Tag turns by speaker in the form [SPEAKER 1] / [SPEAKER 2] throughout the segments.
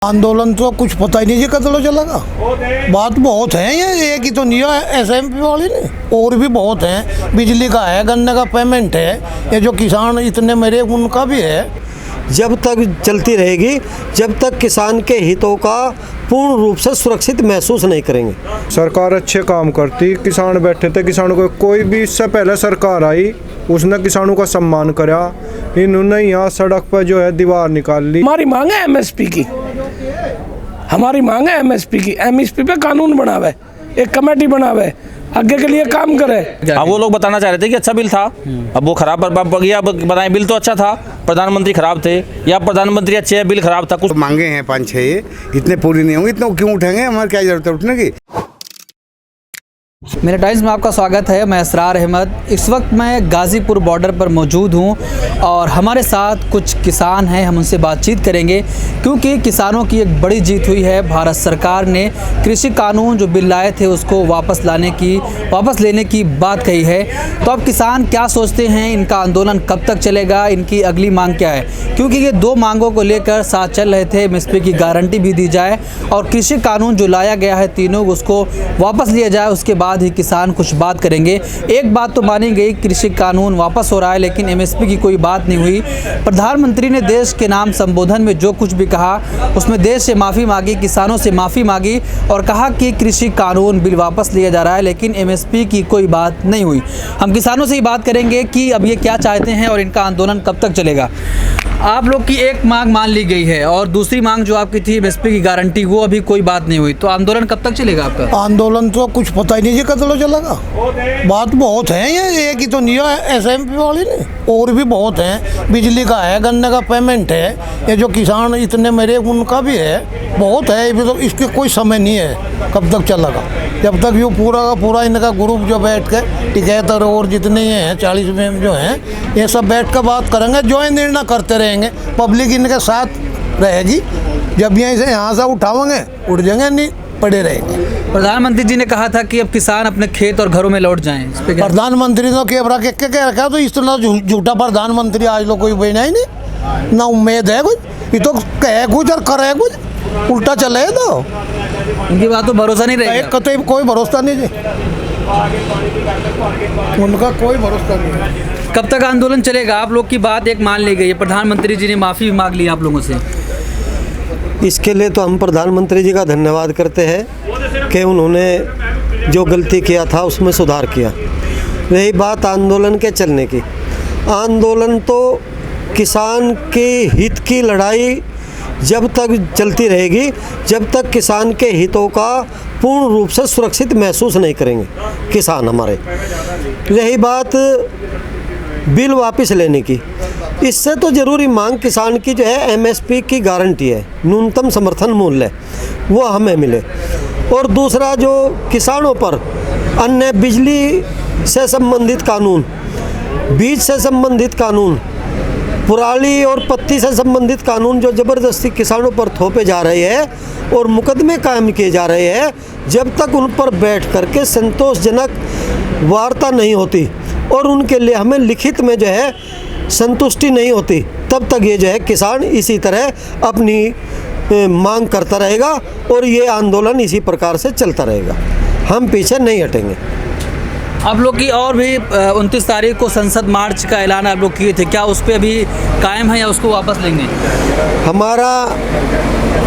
[SPEAKER 1] आंदोलन तो कुछ पता ही नहीं जी कदलों चलेगा। बात बहुत है, ये एक ही तो नहीं है एसएमपी वाली ने, और भी बहुत हैं। बिजली का है, गन्ने का पेमेंट है, ये जो किसान इतने मेरे उनका भी है।
[SPEAKER 2] जब तक चलती रहेगी, जब तक किसान के हितों का पूर्ण रूप से सुरक्षित महसूस नहीं करेंगे।
[SPEAKER 3] सरकार अच्छे काम करती, किसान बैठे थे, किसानों को कोई भी, इससे पहले सरकार आई उसने किसानों का सम्मान करा, इन्होंने यहाँ सड़क पर जो है दीवार निकाल ली।
[SPEAKER 4] हमारी मांग है एमएसपी की, हमारी मांग है एमएसपी की। एमएसपी पे कानून बनावे, एक कमेटी बनावे, आगे के लिए काम करे।
[SPEAKER 5] अब वो लोग बताना चाह रहे थे कि अच्छा बिल था, अब वो खराब गया। बताएं बिल तो अच्छा था, प्रधानमंत्री खराब थे, या प्रधानमंत्री अच्छे हैं, बिल खराब था। कुछ
[SPEAKER 6] मांगे हैं 5-6, इतने पूरी नहीं होंगे, इतना क्यों उठेंगे? हमारे क्या जरूरत है उठने की?
[SPEAKER 7] मेरे टाइम्स में आपका स्वागत है। मैं असरार अहमद। इस वक्त मैं गाज़ीपुर बॉर्डर पर मौजूद हूं और हमारे साथ कुछ किसान हैं, हम उनसे बातचीत करेंगे क्योंकि किसानों की एक बड़ी जीत हुई है। भारत सरकार ने कृषि कानून जो बिल लाए थे उसको वापस लेने की बात कही है। तो अब किसान क्या सोचते हैं, इनका आंदोलन कब तक चलेगा, इनकी अगली मांग क्या है? क्योंकि ये दो मांगों को लेकर साथ चल रहे थे। एमएसपी की गारंटी भी दी जाए और कृषि कानून जो लाया गया है तीनों, उसको वापस लिया जाए, उसके बाद ही किसान कुछ बात करेंगे। एक बात तो मानी गई, कृषि कानून वापस हो रहा है, लेकिन एमएसपी की कोई बात नहीं हुई। प्रधानमंत्री ने देश के नाम संबोधन में जो कुछ भी कहा उसमें देश से माफ़ी मांगी, किसानों से माफ़ी मांगी और कहा कि कृषि कानून बिल वापस लिया जा रहा है, लेकिन एमएसपी की कोई बात नहीं हुई। हम किसानों से ही बात करेंगे कि अब ये क्या चाहते हैं और इनका आंदोलन कब तक चलेगा। आप लोग की एक मांग मान ली गई है और दूसरी मांग जो आपकी थी एमएसपी की गारंटी, वो अभी कोई बात नहीं हुई, तो आंदोलन कब तक चलेगा आपका?
[SPEAKER 1] आंदोलन तो कुछ पता ही नहीं जी कदलों चलेगा। बात बहुत है, ये एक ही तो नहीं है एसएमपी वाली ने, और भी बहुत हैं। बिजली का है, गन्ने का पेमेंट है, ये जो किसान इतने मेरे उनका भी है, बहुत है। तो इसके कोई समय नहीं है कब तक चलेगा। जब तक ये पूरा का पूरा इनका ग्रुप जो बैठ के टिकैतर और जितने ये हैं 40 में जो हैं, ये सब बैठ कर बात करेंगे, जो ये निर्णय करते रहेंगे, पब्लिक इनके साथ रहेगी। जब यहीं से यहाँ से उठावेंगे उठ जाएंगे, नहीं पड़े रहेंगे।
[SPEAKER 7] प्रधानमंत्री जी ने कहा था कि अब किसान अपने खेत और घरों में लौट जाएं। इस पे क्या?
[SPEAKER 1] प्रधानमंत्री तो क्या रखा, तो इस तरह झूठा प्रधानमंत्री आज लोग कोई बना ही नहीं, ना उम्मीद है कुछ। ये तो कहे कुछ और करे कुछ, उल्टा चले तो
[SPEAKER 7] उनकी बात तो भरोसा नहीं रहेगा।
[SPEAKER 1] कतई कोई भरोसा नहीं जी, उनका कोई भरोसा नहीं।
[SPEAKER 7] कब तक आंदोलन चलेगा? आप लोग की बात एक मान ली गई है, प्रधानमंत्री जी ने माफ़ी मांग ली आप लोगों से।
[SPEAKER 2] इसके लिए तो हम प्रधानमंत्री जी का धन्यवाद करते हैं कि उन्होंने जो गलती किया था उसमें सुधार किया। रही बात आंदोलन के चलने की, आंदोलन तो किसान के हित की लड़ाई जब तक चलती रहेगी, जब तक किसान के हितों का पूर्ण रूप से सुरक्षित महसूस नहीं करेंगे किसान हमारे। रही बात बिल वापस लेने की, इससे तो ज़रूरी मांग किसान की जो है एमएसपी की गारंटी है, न्यूनतम समर्थन मूल्य वो हमें मिले। और दूसरा जो किसानों पर अन्य बिजली से संबंधित कानून, बीज से संबंधित कानून, पुराली और पत्ती से संबंधित कानून जो ज़बरदस्ती किसानों पर थोपे जा रहे हैं और मुकदमे कायम किए जा रहे हैं, जब तक उन पर बैठ करके संतोषजनक वार्ता नहीं होती और उनके लिए हमें लिखित में जो है संतुष्टि नहीं होती, तब तक ये जो है किसान इसी तरह अपनी मांग करता रहेगा और ये आंदोलन इसी प्रकार से चलता रहेगा। हम पीछे नहीं हटेंगे।
[SPEAKER 7] आप लोग की और भी 29 तारीख को संसद मार्च का ऐलान आप लोग किए थे, क्या उस पर अभी कायम है या उसको वापस लेंगे?
[SPEAKER 2] हमारा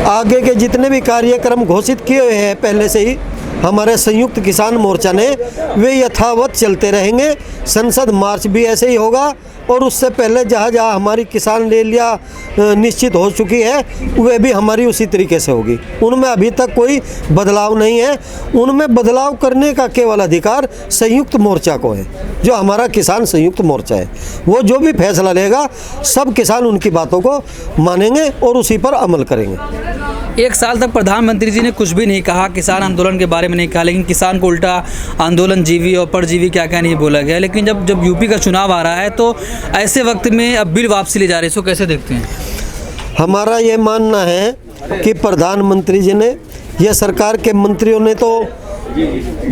[SPEAKER 2] आगे के जितने भी कार्यक्रम घोषित किए हुए हैं पहले से ही हमारे संयुक्त किसान मोर्चा ने, वे यथावत चलते रहेंगे। संसद मार्च भी ऐसे ही होगा और उससे पहले जहाँ जहाँ हमारी किसान रैलियाँ निश्चित हो चुकी है वे भी हमारी उसी तरीके से होगी। उनमें अभी तक कोई बदलाव नहीं है। उनमें बदलाव करने का केवल अधिकार संयुक्त मोर्चा को है, जो हमारा किसान संयुक्त मोर्चा है। वो जो भी फैसला लेगा सब किसान उनकी बातों को मानेंगे और उसी पर अमल करेंगे।
[SPEAKER 7] एक साल तक प्रधानमंत्री जी ने कुछ भी नहीं कहा, किसान आंदोलन के बारे में नहीं कहा, लेकिन किसान को उल्टा आंदोलन जीवी और परजीवी क्या क्या नहीं बोला गया। लेकिन जब यूपी का चुनाव आ रहा है तो ऐसे वक्त में अब बिल वापसी ले जा रहे हैं, इसको कैसे देखते हैं?
[SPEAKER 2] हमारा ये मानना है कि प्रधानमंत्री जी ने, यह सरकार के मंत्रियों ने तो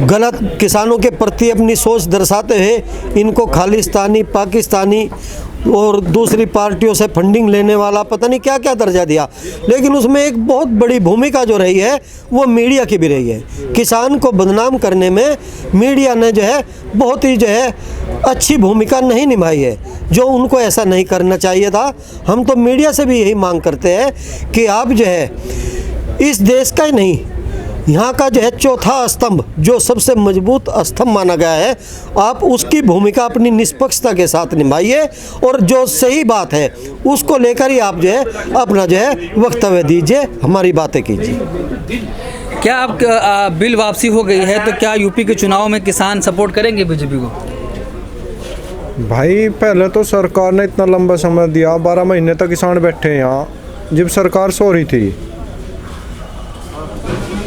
[SPEAKER 2] गलत किसानों के प्रति अपनी सोच दर्शाते हुए इनको खालिस्तानी, पाकिस्तानी और दूसरी पार्टियों से फंडिंग लेने वाला, पता नहीं क्या क्या दर्जा दिया। लेकिन उसमें एक बहुत बड़ी भूमिका जो रही है वो मीडिया की भी रही है। किसान को बदनाम करने में मीडिया ने जो है बहुत ही जो है अच्छी भूमिका नहीं निभाई है, जो उनको ऐसा नहीं करना चाहिए था। हम तो मीडिया से भी यही मांग करते हैं कि आप जो है इस देश का ही नहीं, यहाँ का जो है चौथा स्तंभ, जो सबसे मजबूत स्तंभ माना गया है, आप उसकी भूमिका अपनी निष्पक्षता के साथ निभाइए और जो सही बात है उसको लेकर ही आप जो है अपना जो है वक्तव्य दीजिए, हमारी बातें कीजिए।
[SPEAKER 7] क्या आप बिल वापसी हो गई है तो क्या यूपी के चुनाव में किसान सपोर्ट करेंगे बीजेपी को?
[SPEAKER 3] भाई पहले तो सरकार ने इतना लंबा समय दिया, 12 महीने तक किसान बैठे हैं यहाँ। जब सरकार सो रही थी,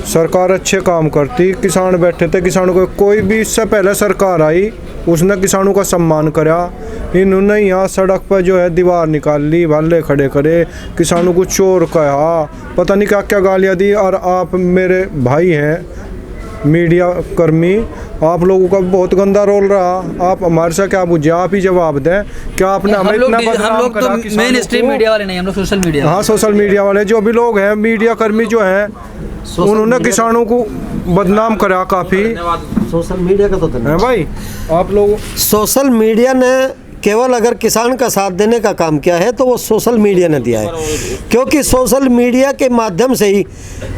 [SPEAKER 3] सरकार अच्छे काम करती, किसान बैठे थे, किसानों को कोई भी, इससे पहले सरकार आई उसने किसानों का सम्मान करा। इन्होंने यहाँ सड़क पर जो है दीवार निकाल ली, भाले खड़े करे, किसानों को चोर कहा, पता नहीं क्या क्या गालियाँ दी। और आप मेरे भाई हैं मीडिया कर्मी, आप लोगों का बहुत गंदा रोल रहा। आप हमारे से क्या पूछे, आप ही जवाब दें। क्या आपने हमें इतना बदनाम करा
[SPEAKER 7] तो मेन स्ट्रीम मीडिया वाले नहीं, हम लोग सोशल मीडिया।
[SPEAKER 3] हाँ, सोशल मीडिया वाले जो भी लोग हैं, मीडिया कर्मी जो हैं, उन्होंने किसानों को बदनाम करा काफ़ी।
[SPEAKER 2] सोशल मीडिया का तो
[SPEAKER 3] है भाई, आप लोग
[SPEAKER 2] सोशल मीडिया ने केवल अगर किसान का साथ देने का काम किया है तो वो सोशल मीडिया ने दिया है, क्योंकि सोशल मीडिया के माध्यम से ही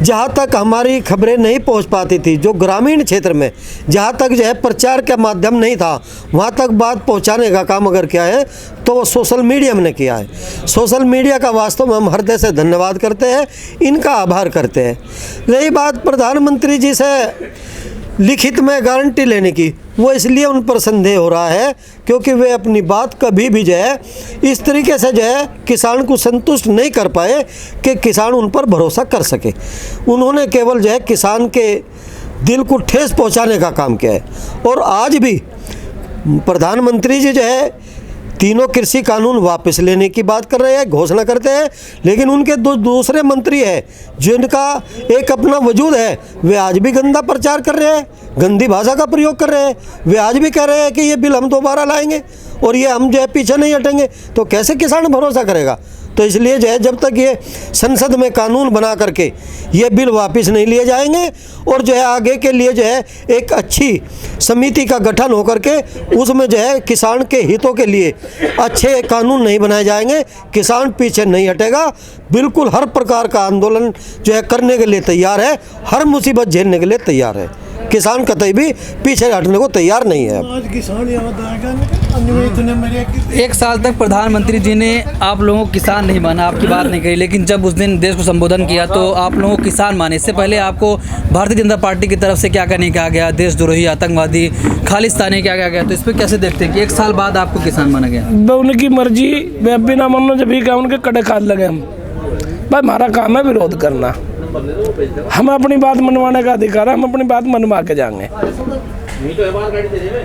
[SPEAKER 2] जहाँ तक हमारी खबरें नहीं पहुँच पाती थी, जो ग्रामीण क्षेत्र में जहाँ तक जो है प्रचार का माध्यम नहीं था, वहाँ तक बात पहुँचाने का काम अगर किया है तो वो सोशल मीडिया ने किया है। सोशल मीडिया का वास्तव में हम हृदय से धन्यवाद करते हैं, इनका आभार करते हैं। रही बात प्रधानमंत्री जी से लिखित में गारंटी लेने की, वो इसलिए उन पर संदेह हो रहा है क्योंकि वे अपनी बात कभी भी जो है इस तरीके से जो है किसान को संतुष्ट नहीं कर पाए कि किसान उन पर भरोसा कर सके। उन्होंने केवल जो है किसान के दिल को ठेस पहुंचाने का काम किया है। और आज भी प्रधानमंत्री जी जो है तीनों कृषि कानून वापस लेने की बात कर रहे हैं, घोषणा करते हैं, लेकिन उनके दूसरे मंत्री हैं जिनका एक अपना वजूद है, वे आज भी गंदा प्रचार कर रहे हैं, गंदी भाषा का प्रयोग कर रहे हैं। वे आज भी कह रहे हैं कि ये बिल हम दोबारा लाएंगे और ये हम जो है पीछे नहीं हटेंगे। तो कैसे किसान भरोसा करेगा? तो इसलिए जो है जब तक ये संसद में कानून बना करके ये बिल वापस नहीं लिए जाएंगे और जो है आगे के लिए जो है एक अच्छी समिति का गठन होकर के उसमें जो है किसान के हितों के लिए अच्छे कानून नहीं बनाए जाएंगे, किसान पीछे नहीं हटेगा। बिल्कुल हर प्रकार का आंदोलन जो है करने के लिए तैयार है, हर मुसीबत झेलने के लिए तैयार है। किसान कतई भी पीछे हटने को तैयार नहीं है।
[SPEAKER 1] आज किसान याद आएगा, इतने मेरे
[SPEAKER 7] 1 साल तक प्रधानमंत्री जी ने आप लोगों को किसान नहीं माना, आपकी बात नहीं कही, लेकिन जब उस दिन देश को संबोधन किया तो आप लोगों को किसान माने। इससे पहले आपको भारतीय जनता पार्टी की तरफ से क्या क्या नहीं कहा गया, देशद्रोही, आतंकवादी, खालिस्तानी क्या क्या गया, तो इस पर कैसे देखते हैं कि 1 साल बाद आपको किसान माना गया?
[SPEAKER 4] उनकी मर्जी, वे बिना मानो जब भी कहा उनके कड़े खाद लगे। हम भाई हमारा काम है विरोध करना, हम अपनी बात मनवाने का अधिकार है, हम अपनी बात मनवा के जाएंगे।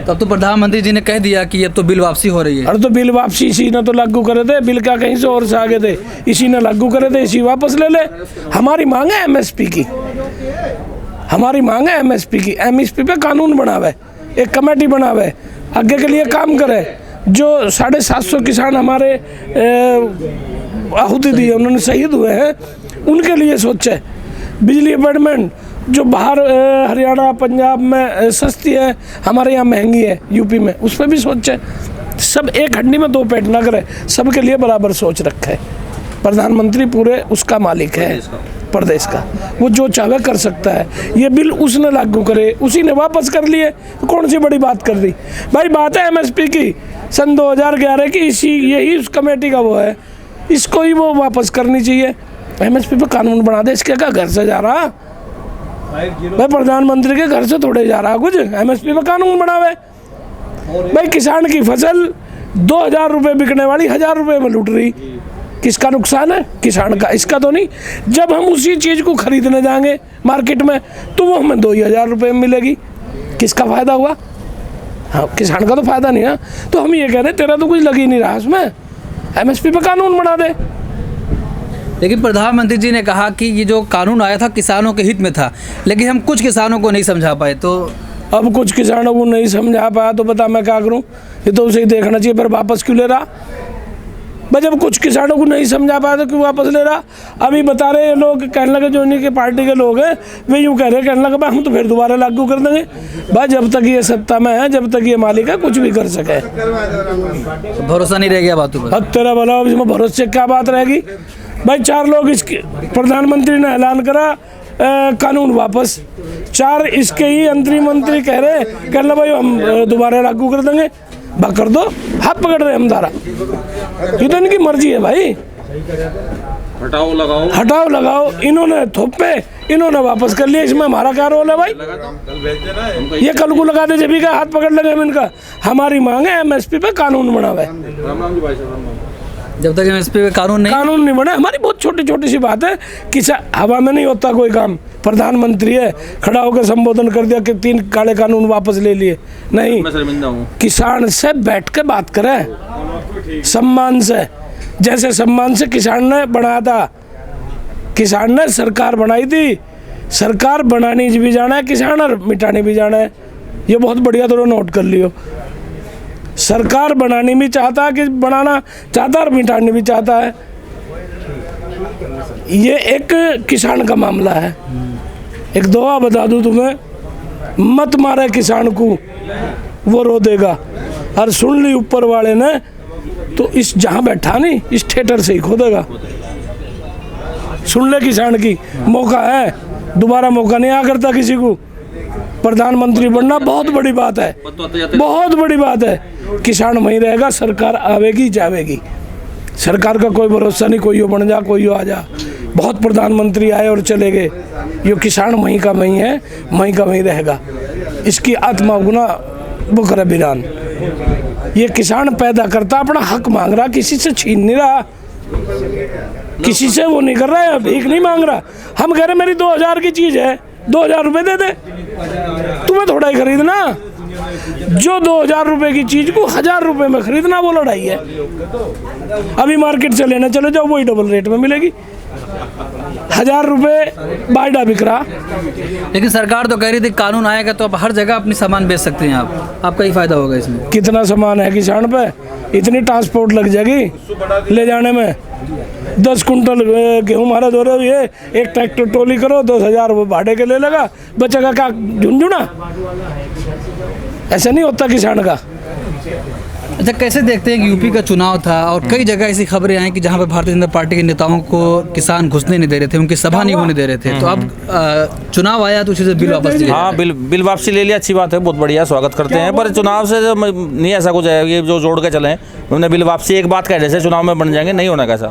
[SPEAKER 7] तब तो प्रधानमंत्री जी ने कह दिया कि अब तो बिल वापसी हो रही है।
[SPEAKER 4] अरे तो बिल वापसी इसी ने तो लागू करे थे, बिल क्या कहीं से और से आगे थे, इसी ने लागू करे थे, इसी वापस ले ले। हमारी मांग है एमएसपी की, हमारी मांग है एमएसपी की। एमएसपी पे कानून बनावे, एक कमेटी बनावे, आगे के लिए काम करे। जो 750 किसान हमारे आहुति दी है, उन्होंने शहीद हुए हैं, उनके लिए सोचे। बिजली अपार्टमेंट जो बाहर हरियाणा पंजाब में सस्ती है, हमारे यहाँ महंगी है यूपी में, उस पर भी सोचे। सब एक हड्डी में 2 पेट ना करे, सबके लिए बराबर सोच रखे। प्रधानमंत्री पूरे उसका मालिक है, प्रदेश का, वो जो चाहे कर सकता है। ये बिल उसने लागू करे, उसी ने वापस कर लिए, तो कौन सी बड़ी बात कर दी भाई? बात है एमएसपी की सन 2011 की, इसी यही उस कमेटी का वो है, इसको ही वो वापस करनी चाहिए। एमएसपी पे कानून बना दे। इसके क्या घर से जा रहा भाई? प्रधानमंत्री के घर से थोड़े जा रहा कुछ, एमएसपी पे कानून बनावे। भाई किसान की फसल 2000 रुपये बिकने वाली 1000 रुपये में लूट रही, किसका नुकसान है? किसान का, इसका तो नहीं। जब हम उसी चीज़ को खरीदने जाएंगे मार्केट में तो वो हमें 2000 रुपये में मिलेगी, किसका फ़ायदा हुआ? हाँ, किसान का तो फ़ायदा नहीं है। तो हम ये कह रहे हैं तेरा तो कुछ लग ही नहीं रहा उसमें, एमएसपी पे कानून बना दे।
[SPEAKER 7] लेकिन प्रधानमंत्री जी ने कहा कि ये जो कानून आया था किसानों के हित में था, लेकिन हम कुछ किसानों को नहीं समझा पाए। तो
[SPEAKER 4] अब कुछ किसानों को नहीं समझा पाया तो बता मैं क्या करूं? ये तो उसे ही देखना चाहिए, फिर वापस क्यों ले रहा? भाई जब कुछ किसानों को नहीं समझा पाया तो क्यों वापस ले रहा। अभी बता रहे हैं लोग, कहने लगे जो इन्हीं के पार्टी के लोग हैं वे यूँ कह रहे हैं, कहने लगे भाई हम तो फिर दोबारा लागू कर देंगे। भाई जब तक ये सत्ता में है, जब तक ये मालिक है, कुछ भी कर सके।
[SPEAKER 7] तो भरोसा नहीं रह गया बातों पर।
[SPEAKER 4] अब तेरा भला, अब इसमें भरोसे से क्या बात रहेगी। भाई 4 लोग इसके, प्रधानमंत्री ने ऐलान करा कानून वापस, 4 इसके ही अंतरिम मंत्री कह रहे, कहना भाई हम दोबारा लागू कर देंगे। भाग कर दो, हाथ पकड़ रहे हम धारा, ये तो इनकी मर्जी है भाई।
[SPEAKER 5] हटाओ लगाओ,
[SPEAKER 4] हटाओ लगाओ, इन्होंने थोपे, इन्होंने वापस कर लिया, इसमें हमारा क्या रोल है भाई। ये कल को लगा दे जब भी का हाथ पकड़ लगे हम इनका। हमारी मांग है MSP पे कानून बना हुआ है।
[SPEAKER 7] जब तक MSP पे कानून नहीं
[SPEAKER 4] बने, हमारी बहुत छोटी छोटी सी बात है। हवा में नहीं होता कोई काम। प्रधानमंत्री है, खड़ा होकर संबोधन कर दिया कि 3 काले कानून वापस ले लिए। नहीं,
[SPEAKER 5] मैं शर्मिंदा हूँ।
[SPEAKER 4] किसान से बैठ के बात करें, सम्मान से, जैसे सम्मान से किसान ने बनाया था। किसान ने सरकार बनाई थी, सरकार बनानी भी जाना है किसान, और मिटाने भी जाना है। ये बहुत बढ़िया थोड़ा नोट कर लियो। सरकार बनानी भी चाहता है, कि बनाना चाहता है और मिटानी भी चाहता है। ये एक किसान का मामला है। एक दुआ बता दूं तुम्हें, मत मारे किसान को, वो रो देगा। और सुन ली ऊपर वाले ने तो इस जहाँ बैठा नहीं, इस थिएटर से ही खोदेगा। सुन ले किसान की, मौका है, दोबारा मौका नहीं आ करता किसी को। प्रधानमंत्री बनना बहुत बड़ी बात है, बहुत बड़ी बात है। किसान वहीं रहेगा, सरकार आवेगी जावेगी। सरकार का कोई भरोसा नहीं, कोई बन जा कोई आ जा। बहुत प्रधानमंत्री आए और चले गए, ये किसान वहीं का वहीं है, वहीं का वहीं रहेगा। इसकी आत्मा गुना वो करे बिरान। ये किसान पैदा करता, अपना हक मांग रहा, किसी से छीन नहीं रहा, किसी से वो नहीं कर रहा है, भीख नहीं मांग रहा। हम कह रहे मेरी 2000 की चीज़ है, 2000 रुपये दे दे, तुम्हें थोड़ा ही खरीदना। जो 2000 रुपये की चीज़ को 1000 रुपये में खरीदना, वो लड़ाई है। अभी मार्केट से लेने चले जाओ, वही डबल रेट में मिलेगी। 1000 रुपये बायडा बिक रहा।
[SPEAKER 7] लेकिन सरकार तो कह रही थी कानून आएगा तो अब हर जगह अपनी सामान बेच सकते हैं आप, आपका ही फायदा होगा इसमें।
[SPEAKER 4] कितना सामान है किसान पे, इतनी ट्रांसपोर्ट लग जाएगी ले जाने में। 10 कुंटल गेहूँ हमारा दो रहे हुए, एक ट्रैक्टर ट्रॉली करो, 10,000 वो भाड़े के ले लेगा, बचेगा क्या झुंझुना। ऐसा नहीं होता किसान का।
[SPEAKER 7] अच्छा, कैसे देखते हैं कि यूपी का चुनाव था और कई जगह ऐसी खबरें आई कि जहां पर भारतीय जनता पार्टी के नेताओं को किसान घुसने नहीं दे रहे थे, उनकी सभा नहीं होने दे रहे थे, तो अब चुनाव आया तो उसी से बिल वापस लिया।
[SPEAKER 5] हाँ, बिल वापसी ले लिया, अच्छी बात है, बहुत बढ़िया, स्वागत करते हैं। पर चुनाव से नहीं ऐसा कुछ है, ये जो जोड़ के चले उन्होंने बिल वापसी एक बात कह रहे थे चुनाव में बन जाएंगे, नहीं होना कैसा।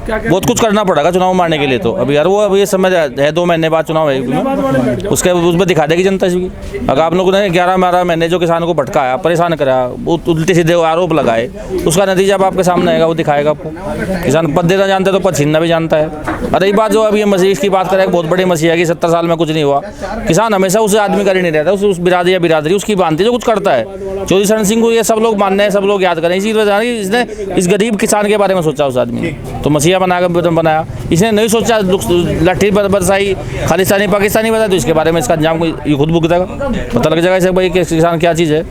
[SPEAKER 5] बहुत कुछ करना पड़ेगा चुनाव मारने के लिए। तो अभी यार वो अभी ये समय है, 2 महीने बाद चुनाव है, उसके उसमें दिखा देगी जनता इसकी। अगर आप लोगों ने 11-12 महीने जो किसानों को भटकाया, परेशान कराया, उल्टे सीधे आरोप लगाए, उसका नतीजा अब आपके सामने आएगा, वो दिखाएगा आपको। किसान पद देना जानता है तो पद छीनना भी जानता है। और यही बात जो अभी मसीह की बात करें, बहुत बड़ी मसीह है कि 70 साल में कुछ नहीं हुआ। किसान हमेशा उस आदमी का नहीं रहता, उस बिरादरी या बिरादरी उसकी बांधती जो कुछ करता है। चौधरी चरण सिंह को ये सब लोग मानने हैं, सब लोग याद करें। इसी वजह से इसने इस गरीब किसान के बारे में सोचा, उस आदमी ने तो मसीहा बनाया। इसने नहीं सोचा लाठी बरसाई, खालिस्तानी पाकिस्तानी बताया, तो इसके बारे में इसका अंजाम ये खुद भुगतेगा, पता लग जाएगा इसे भाई कि किसान क्या चीज़ है।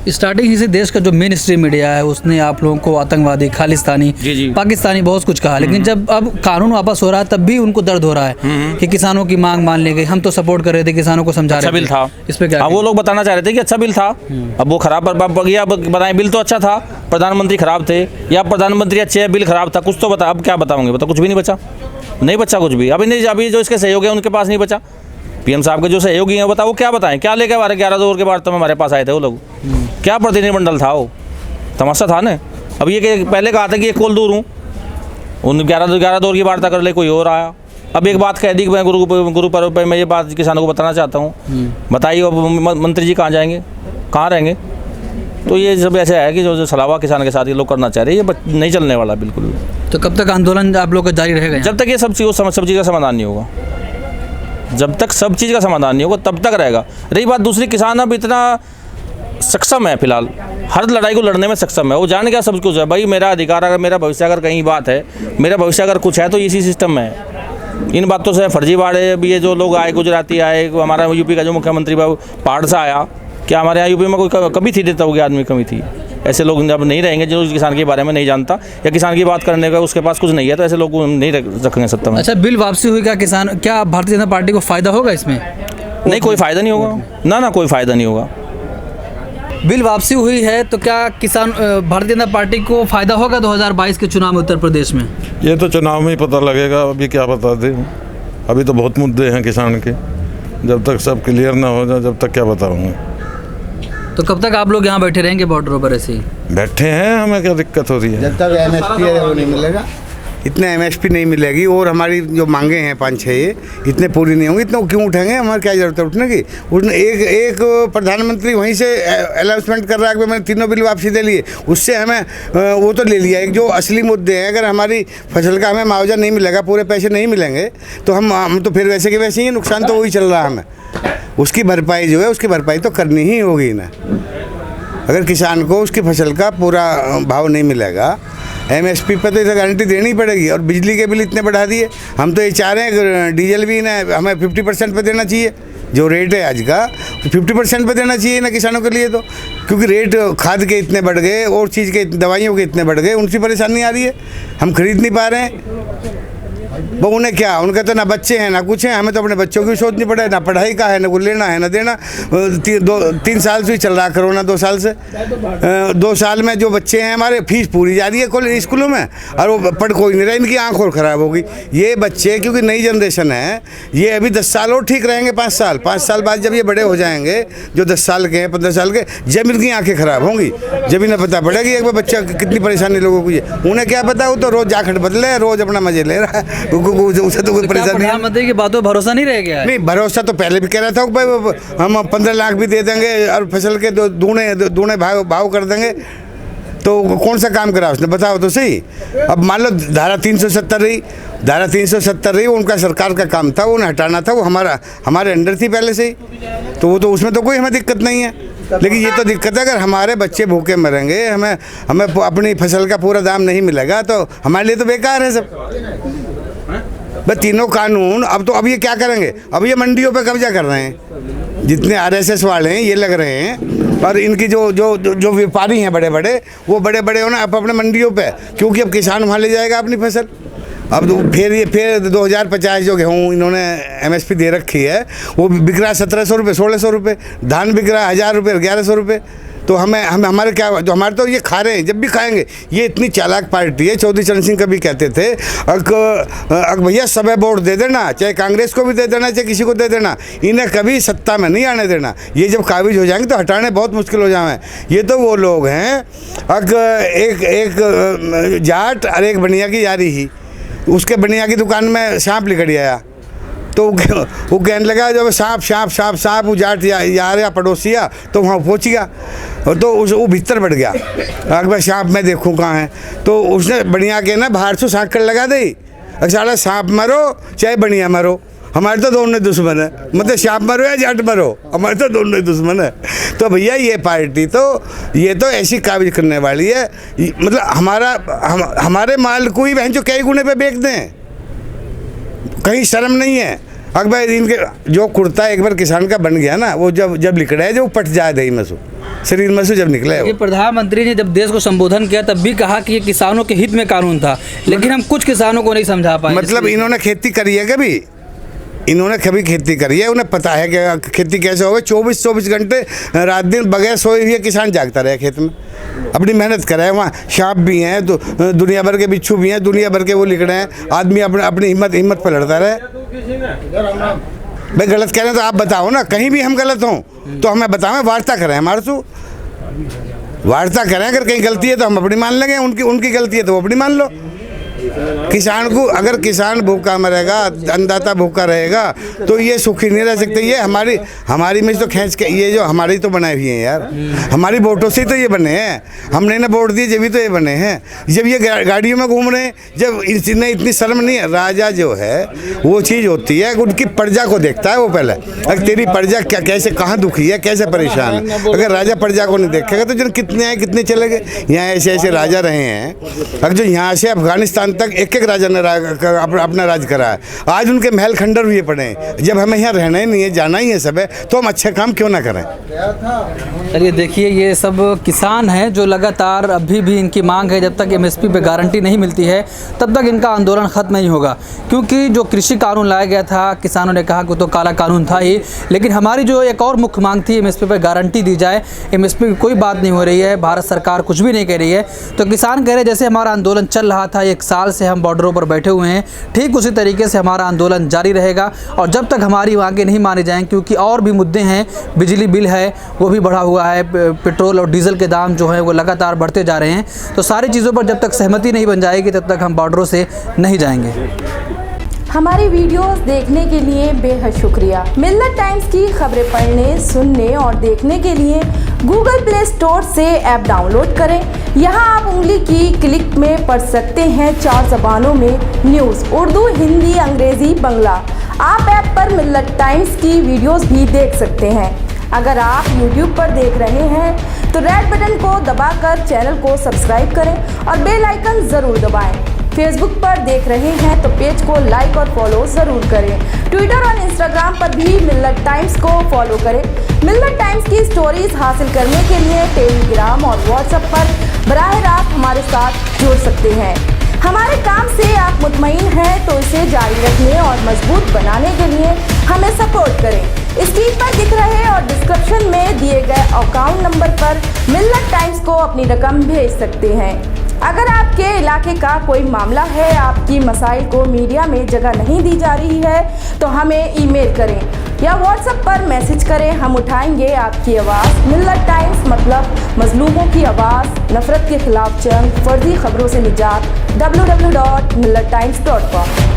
[SPEAKER 7] स्टार्टिंग ही से देश का जो मेन स्ट्रीम मीडिया है उसने आप लोगों को आतंकवादी, खालिस्तानी, पाकिस्तानी बहुत कुछ कहा, लेकिन जब अब कानून वापस हो रहा है तब भी उनको दर्द हो रहा है कि किसानों की मांग मान ली गई। हम तो सपोर्ट कर रहे थे, किसानों को समझा रहे थे।
[SPEAKER 5] बिल था
[SPEAKER 7] इस पे क्या
[SPEAKER 5] वो लोग बताना चाह रहे थे कि अच्छा बिल था, अब वो खराब गया। बताएं बिल तो अच्छा था, प्रधानमंत्री खराब थे, या प्रधानमंत्री अच्छे है, बिल खराब था, कुछ तो बता। अब क्या बताओगे, बता, कुछ भी नहीं बचा, नहीं बचा कुछ भी। अभी जो इसके सहयोगी है उनके पास नहीं बचा। पीएम साहब के जो सहयोगी हैं बताओ, वो क्या बताएं, क्या लेके 11 के बाद तो हमारे पास आए थे वो लोग, क्या प्रतिनिधिमंडल था, वो तमाशा था ना। अब ये पहले कहा था कि एक कोल दूर हूँ, उन 11 दौर की वार्ता कर ले, कोई और आया। अब एक बात कह दी कि मैं गुरु पर्व पर मैं ये बात किसानों को बताना चाहता हूँ, बताइए अब मंत्री जी कहाँ जाएंगे, कहाँ रहेंगे। तो ये सब ऐसा है कि जो सलावा किसान के साथ ये लोग करना चाह रहे हैं, ये नहीं चलने वाला बिल्कुल।
[SPEAKER 7] तो कब तक आंदोलन आप लोग का जारी रहेगा?
[SPEAKER 5] जब तक ये सब चीज़ का समाधान नहीं होगा, जब तक सब चीज़ का समाधान नहीं होगा तब तक रहेगा। रही बात दूसरी, किसान अब इतना सक्षम है फिलहाल, हर लड़ाई को लड़ने में सक्षम है, वो जान गया सब कुछ है। भाई मेरा अधिकार, अगर मेरा भविष्य अगर कहीं बात है, मेरा भविष्य अगर कुछ है तो इसी सिस्टम में है। इन बातों से फर्जीवाड़े, अभी ये जो लोग आए, गुजराती आए, हमारा यूपी का जो मुख्यमंत्री पहाड़ से आया, क्या हमारे यहाँ यूपी में कोई कभी थी देता होगी आदमी, कमी थी? ऐसे लोग अब नहीं रहेंगे जो किसान के बारे में नहीं जानता या किसान की बात करने का उसके पास कुछ नहीं है, तो ऐसे लोग नहीं रखेंगे सत्ता में।
[SPEAKER 7] अच्छा, बिल वापसी हुई, क्या भारतीय जनता पार्टी को फायदा होगा इसमें?
[SPEAKER 5] नहीं, कोई फ़ायदा नहीं होगा, ना कोई फ़ायदा नहीं होगा।
[SPEAKER 7] बिल वापसी हुई है तो क्या भारतीय जनता पार्टी को फायदा होगा 2022 के चुनाव में उत्तर प्रदेश में?
[SPEAKER 8] ये तो चुनाव में ही पता लगेगा, अभी क्या बता दें। अभी तो बहुत मुद्दे हैं किसान के, जब तक सब क्लियर ना हो जाए जब तक क्या बताऊंगा।
[SPEAKER 7] तो कब तक आप लोग यहाँ बैठे रहेंगे बॉर्डरों पर ऐसे ही?
[SPEAKER 8] बैठे हैं, हमें क्या दिक्कत हो रही है?
[SPEAKER 6] जब तक MSP है वो नहीं मिलेगा, इतना MSP नहीं मिलेगी। और हमारी जो मांगे हैं 5-6 इतने पूरी नहीं होंगी, इतना क्यों उठाएंगे? हमारी क्या ज़रूरत है उठने की? उसने एक प्रधानमंत्री वहीं से अनाउंसमेंट कर रहा है कि मैंने तीनों बिल वापसी दे लिए, उससे हमें वो तो ले लिया। एक जो असली मुद्दे हैं, अगर हमारी फसल का हमें मुआवजा नहीं मिलेगा, पूरे पैसे नहीं मिलेंगे, तो हम तो फिर वैसे के वैसे ही, नुकसान तो वही चल रहा है हमें। उसकी भरपाई जो है, उसकी भरपाई तो करनी ही होगी ना। अगर किसान को उसकी फसल का पूरा भाव नहीं मिलेगा, MSP पे तो इसे गारंटी देनी पड़ेगी। और बिजली के बिल इतने बढ़ा दिए, हम तो ये चाह रहे हैं कि डीजल भी ना हमें 50% पे देना चाहिए, जो रेट है आज का 50% पे देना चाहिए ना किसानों के लिए। तो क्योंकि रेट खाद के इतने बढ़ गए और चीज़ के दवाइयों के इतने बढ़ गए, उनसी परेशानी आ रही है, हम खरीद नहीं पा रहे हैं। वो उन्हें क्या, उनके तो ना बच्चे हैं ना कुछ है, हमें तो अपने बच्चों की सोचनी पड़े, ना पढ़ाई का है, ना कुछ लेना है ना देना। 3 साल से ही चल रहा कोरोना, 2 साल से। 2 साल में जो बच्चे हैं हमारे, फीस पूरी जा रही है स्कूलों में, और वो पढ़ कोई नहीं रहा, इनकी आँख और ख़राब होगी। ये बच्चे क्योंकि नई जनरेशन है, ये अभी 10 साल और ठीक रहेंगे, 5 साल बाद जब ये बड़े हो जाएंगे, जो 10 साल के हैं 15 साल के, जब इनकी आँखें ख़राब होंगी, जब इन्हें पता पड़ेगा कि एक बार बच्चा कितनी परेशानी लोगों को है। उन्हें क्या पता, वो तो रोज़ जाखट बदले, रोज़ अपना मजे ले रहा है, उसे तो कोई परेशानी नहीं।
[SPEAKER 7] प्रधानमंत्री की बातों पर भरोसा नहीं रह गया है?
[SPEAKER 6] नहीं, भरोसा तो पहले भी कह रहा था भाई हम 15 लाख भी दे देंगे और फसल के दूने भाव कर देंगे, तो कौन सा काम करा उसने, बताओ तो सही। अब मान लो धारा 370 रही, उनका सरकार का काम था, उन्हें हटाना था, वो हमारे अंडर थी पहले से ही, तो वो तो उसमें तो कोई हमें दिक्कत नहीं है। लेकिन ये तो दिक्कत है, अगर हमारे बच्चे भूखे मरेंगे, हमें अपनी फसल का पूरा दाम नहीं मिलेगा, तो हमारे लिए तो बेकार है सब। बस तीनों कानून अब ये क्या करेंगे? अब ये मंडियों पे कब्जा कर रहे हैं, जितने RSS वाले हैं ये लग रहे हैं, और इनकी जो व्यापारी हैं बड़े बड़े, वो बड़े बड़े हो ना अपने मंडियों पे, क्योंकि अब किसान वहाँ ले जाएगा अपनी फसल। अब तो फिर 2050 जो गेहूँ इन्होंने MSP दे रखी है, वो बिक रहा है 1700 रुपये, 1600 रुपये, धान बिक रहा है 1000 रुपये, 1100 रुपये। तो हमारे क्या, जो हमारे तो ये खा रहे हैं, जब भी खाएंगे। ये इतनी चालाक पार्टी है, चौधरी चरण सिंह कभी कहते थे भैया सबे वोट दे देना, चाहे कांग्रेस को भी दे देना, चाहे किसी को दे देना, इन्हें कभी सत्ता में नहीं आने देना। ये जब काबिज हो जाएंगे तो हटाने बहुत मुश्किल हो जाए। ये तो वो लोग हैं, एक जाट और एक बनिया की यारी ही, उसके बनिया की दुकान में सांप लिखड़ आया, तो वो कहने लगा जब सांप वो जाट यार या पड़ोसिया, तो वहाँ पहुँच गया, और तो वो भीतर बढ़ गया, अगर सांप मैं देखूँ कहाँ है, तो उसने बढ़िया के ना बाहर से सांकड़ लगा दी, सारा सांप मरो चाहे बढ़िया मरो, हमारे तो दोनों दुश्मन है, मतलब सांप मरो या जाट मरो, हमारे तो दोनों दुश्मन है। तो भैया ये पार्टी ये तो ऐसी काबिज करने वाली है, मतलब हमारे माल को ही बहन जो कई गुने पे बेच दें, कहीं शर्म नहीं है। अकबर इनके जो कुर्ता एक बार किसान का बन गया ना, वो जब लिखड़ा है जो पट जाए दही मसू, शरीर में से जब निकले।
[SPEAKER 7] ये प्रधानमंत्री ने जब देश को संबोधन किया तब भी कहा कि ये किसानों के हित में कानून था, लेकिन हम कुछ किसानों को नहीं समझा पाए।
[SPEAKER 6] मतलब इन्होंने खेती करी है कभी? इन्होंने कभी खेती करी है? उन्हें पता है कि खेती कैसे होगी? 24 घंटे रात दिन बगैर सोए हुए किसान जागता रहे खेत में, अपनी मेहनत करे। वहाँ सांप भी हैं, तो दुनिया भर के बिच्छू भी हैं, दुनिया भर के वो लिखड़े हैं, आदमी अपनी हिम्मत पर लड़ता रहे। भाई गलत कह रहे हैं तो आप बताओ ना, कहीं भी हम गलत हों तो हमें बताओ, वार्ता करें, हमारे से वार्ता करें। अगर कहीं गलती है तो हम अपनी मान लेंगे, उनकी गलती है तो वो अपनी मान लो। किसान को, अगर किसान भूखा मरेगा, अन्नदाता भूखा रहेगा, तो ये सुखी नहीं रह सकते। ये हमारी में तो खींच के, ये जो हमारी तो बनाए हुए हैं यार, हमारी वोटों से तो ये बने हैं, हमने ना वोट दिए जब भी तो ये बने हैं। जब ये गाड़ियों में घूम रहे हैं, जब इन्हें इतनी शर्म नहीं है। राजा जो है वो चीज़ होती है, उनकी प्रजा को देखता है वो पहले, अगर तेरी प्रजा क्या कैसे कहाँ दुखी है, कैसे परेशान है। अगर राजा प्रजा को नहीं देखेगा तो जन कितने आए कितने चले गए। यहाँ ऐसे राजा रहे हैं, अगर जो यहाँ से अफगानिस्तान तक एक एक राजा ने अपना राज करा है। आज उनके महल खंडर हुए पड़े हैं। जब हमें यहाँ रहना ही नहीं है, जाना ही है सब है, तो हम अच्छे काम क्यों ना करें।
[SPEAKER 7] चलिए देखिए, ये सब किसान हैं जो लगातार अभी भी इनकी मांग है, जब तक एमएसपी पे गारंटी नहीं मिलती है तब तक इनका आंदोलन ख़त्म नहीं होगा। क्योंकि जो कृषि कानून लाया गया था, किसानों ने कहा कि तो काला कानून था ही, लेकिन हमारी जो एक और मुख्य मांग थी एमएसपी पे गारंटी दी जाए। एमएसपी की कोई बात नहीं हो रही है, भारत सरकार कुछ भी नहीं कह रही है। तो किसान कह रहे जैसे हमारा आंदोलन चल रहा था, 1 साल से हम बॉर्डरों पर बैठे हुए हैं, ठीक उसी तरीके से हमारा आंदोलन जारी रहेगा। और जब तक हमारी मांगें नहीं मानी जाएँ, क्योंकि और भी मुद्दे हैं, बिजली बिल है वो भी बढ़ा हुआ है, पेट्रोल और डीजल के दाम जो हैं वो लगातार बढ़ते जा रहे हैं। तो सारी चीज़ों पर जब तक सहमति नहीं बन जाएगी तब तक हम बॉर्डरों से नहीं जाएंगे।
[SPEAKER 9] हमारी वीडियोस देखने के लिए बेहद शुक्रिया। मिल्लत टाइम्स की खबरें पढ़ने, सुनने और देखने के लिए गूगल प्ले स्टोर से ऐप डाउनलोड करें। यहां आप उंगली की क्लिक में पढ़ सकते हैं 4 ज़बानों में न्यूज़, उर्दू, हिंदी, अंग्रेज़ी, बांग्ला। आप ऐप पर मिल्लत टाइम्स की वीडियोस भी देख सकते हैं। अगर आप YouTube पर देख रहे हैं तो रेड बटन को दबाकर चैनल को सब्सक्राइब करें और बेल आइकन ज़रूर दबाएं। फेसबुक पर देख रहे हैं तो पेज को लाइक और फॉलो ज़रूर करें। ट्विटर और इंस्टाग्राम पर भी मिल्लत टाइम्स को फॉलो करें। मिल्लत टाइम्स की स्टोरीज हासिल करने के लिए टेलीग्राम और व्हाट्सएप पर बराह रास्त हमारे साथ जुड़ सकते हैं। हमारे काम से आप मुतमईन हैं तो इसे जारी रखने और मजबूत बनाने के लिए हमें सपोर्ट करें। स्क्रीन पर दिख रहे और डिस्क्रिप्शन में दिए गए अकाउंट नंबर पर मिल्लत टाइम्स को अपनी रकम भेज सकते हैं। अगर आपके इलाके का कोई मामला है, आपकी मसाइल को मीडिया में जगह नहीं दी जा रही है, तो हमें ईमेल करें या व्हाट्सएप पर मैसेज करें, हम उठाएंगे आपकी आवाज़। मिल्लत टाइम्स मतलब मजलूमों की आवाज़, नफरत के खिलाफ जंग, फर्जी खबरों से निजात। www.millattimes.com